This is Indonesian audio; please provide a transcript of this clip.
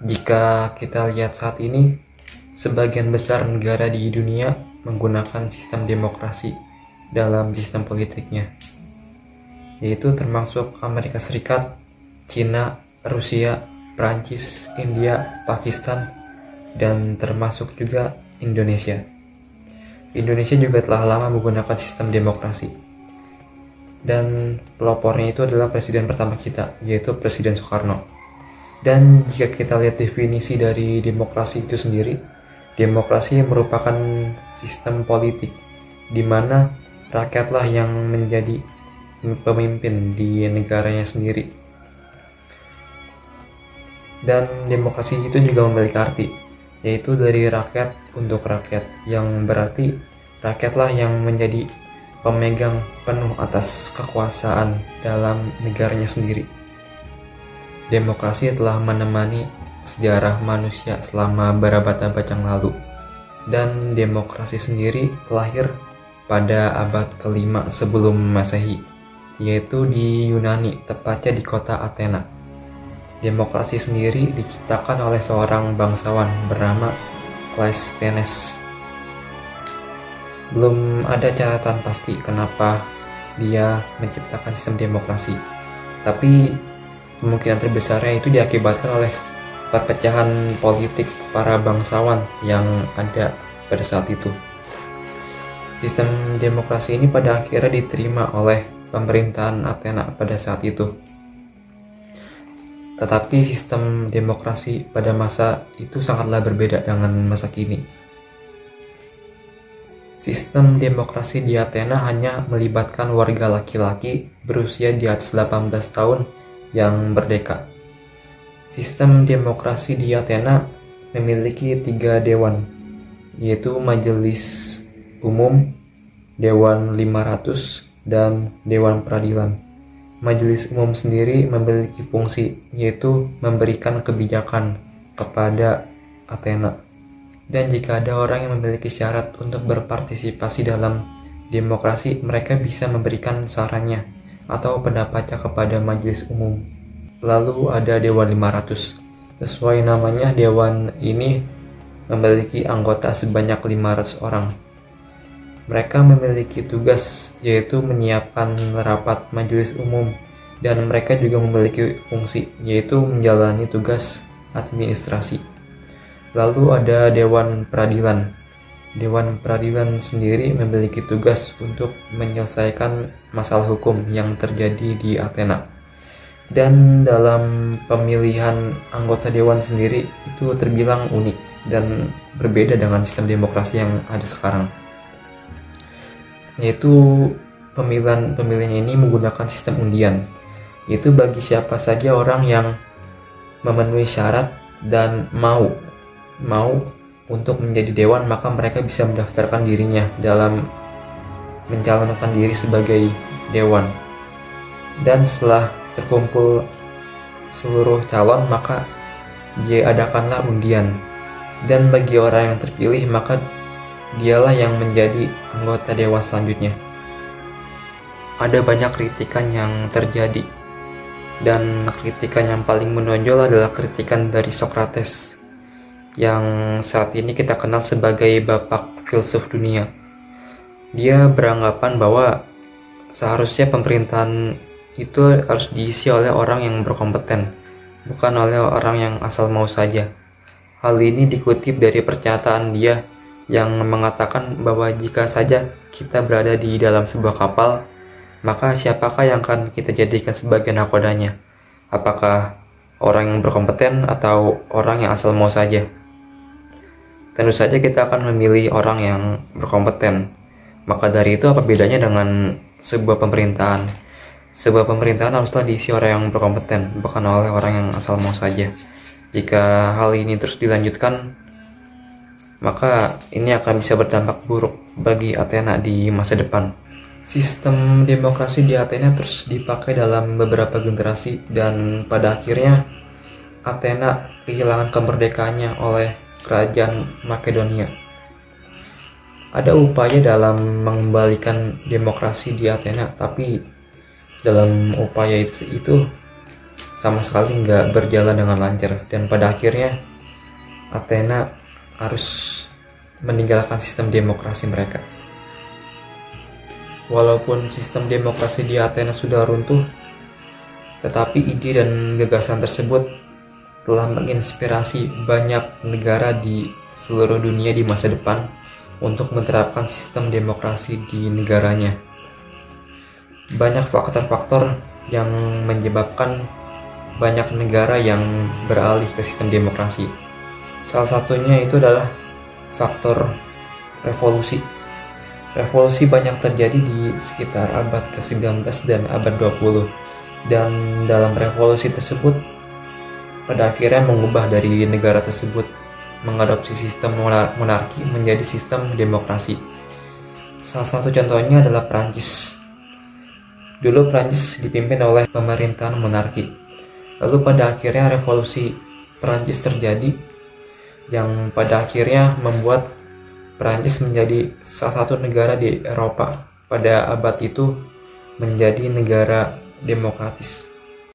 Jika kita lihat saat ini, sebagian besar negara di dunia menggunakan sistem demokrasi dalam sistem politiknya, yaitu termasuk Amerika Serikat, Cina, Rusia, Prancis, India, Pakistan, dan termasuk juga Indonesia. Indonesia juga telah lama menggunakan sistem demokrasi. Dan pelopornya itu adalah presiden pertama kita, yaitu Presiden Soekarno. Dan jika kita lihat definisi dari demokrasi itu sendiri, demokrasi merupakan sistem politik di mana rakyatlah yang menjadi pemimpin di negaranya sendiri. Dan demokrasi itu juga memiliki arti, yaitu dari rakyat untuk rakyat, yang berarti rakyatlah yang menjadi pemegang penuh atas kekuasaan dalam negaranya sendiri. Demokrasi telah menemani sejarah manusia selama berabad-abad yang lalu, dan demokrasi sendiri lahir pada abad ke-5 sebelum Masehi, yaitu di Yunani, tepatnya di kota Athena. Demokrasi sendiri diciptakan oleh seorang bangsawan bernama Cleisthenes. Belum ada catatan pasti kenapa dia menciptakan sistem demokrasi, tapi kemungkinan terbesarnya itu diakibatkan oleh perpecahan politik para bangsawan yang ada pada saat itu. Sistem demokrasi ini pada akhirnya diterima oleh pemerintahan Athena pada saat itu. Tetapi sistem demokrasi pada masa itu sangatlah berbeda dengan masa kini. Sistem demokrasi di Athena hanya melibatkan warga laki-laki berusia di atas 18 tahun yang merdeka. Sistem demokrasi di Athena memiliki 3 dewan, yaitu Majelis Umum, Dewan 500, dan Dewan Peradilan. Majelis Umum sendiri memiliki fungsi, yaitu memberikan kebijakan kepada Athena. Dan jika ada orang yang memiliki syarat untuk berpartisipasi dalam demokrasi, mereka bisa memberikan sarannya atau pendapatnya kepada Majelis Umum. Lalu ada Dewan 500. Sesuai namanya, dewan ini memiliki anggota sebanyak 500 orang. Mereka memiliki tugas, yaitu menyiapkan rapat majelis umum, dan mereka juga memiliki fungsi, yaitu menjalani tugas administrasi. Lalu ada Dewan Peradilan. Dewan Peradilan sendiri memiliki tugas untuk menyelesaikan masalah hukum yang terjadi di Athena. Dan dalam pemilihan anggota dewan sendiri itu terbilang unik dan berbeda dengan sistem demokrasi yang ada sekarang, yaitu pemilihannya ini menggunakan sistem undian, yaitu bagi siapa saja orang yang memenuhi syarat dan mau untuk menjadi dewan, maka mereka bisa mendaftarkan dirinya dalam mencalonkan diri sebagai dewan. Dan setelah terkumpul seluruh calon, maka diadakanlah undian, dan bagi orang yang terpilih maka dialah yang menjadi anggota dewan selanjutnya. Ada banyak kritikan yang terjadi, dan kritikan yang paling menonjol adalah kritikan dari Socrates, yang saat ini kita kenal sebagai bapak filsuf dunia. Dia beranggapan bahwa seharusnya pemerintahan itu harus diisi oleh orang yang berkompeten, bukan oleh orang yang asal mau saja. Hal ini dikutip dari pernyataan dia yang mengatakan bahwa jika saja kita berada di dalam sebuah kapal, maka siapakah yang akan kita jadikan sebagai nakodanya? Apakah orang yang berkompeten atau orang yang asal mau saja? Tentu saja kita akan memilih orang yang berkompeten. Maka dari itu, apa bedanya dengan sebuah pemerintahan? Sebuah pemerintahan haruslah diisi orang yang berkompeten, bukan oleh orang yang asal mau saja. Jika hal ini terus dilanjutkan, maka ini akan bisa berdampak buruk bagi Athena di masa depan. Sistem demokrasi di Athena terus dipakai dalam beberapa generasi, dan pada akhirnya Athena kehilangan kemerdekaannya oleh kerajaan Makedonia. Ada upaya dalam mengembalikan demokrasi di Athena, tapi dalam upaya itu sama sekali nggak berjalan dengan lancar, dan pada akhirnya Athena harus meninggalkan sistem demokrasi mereka. Walaupun sistem demokrasi di Athena sudah runtuh, tetapi ide dan gagasan tersebut telah menginspirasi banyak negara di seluruh dunia di masa depan untuk menerapkan sistem demokrasi di negaranya. Banyak faktor-faktor yang menyebabkan banyak negara yang beralih ke sistem demokrasi. Salah satunya itu adalah faktor revolusi. Revolusi banyak terjadi di sekitar abad ke-19 dan abad 20. Dan dalam revolusi tersebut, pada akhirnya mengubah dari negara tersebut mengadopsi sistem monarki menjadi sistem demokrasi. Salah satu contohnya adalah Prancis. Dulu Prancis dipimpin oleh pemerintahan monarki. Lalu pada akhirnya revolusi Prancis terjadi, yang pada akhirnya membuat Prancis menjadi salah satu negara di Eropa pada abad itu menjadi negara demokratis.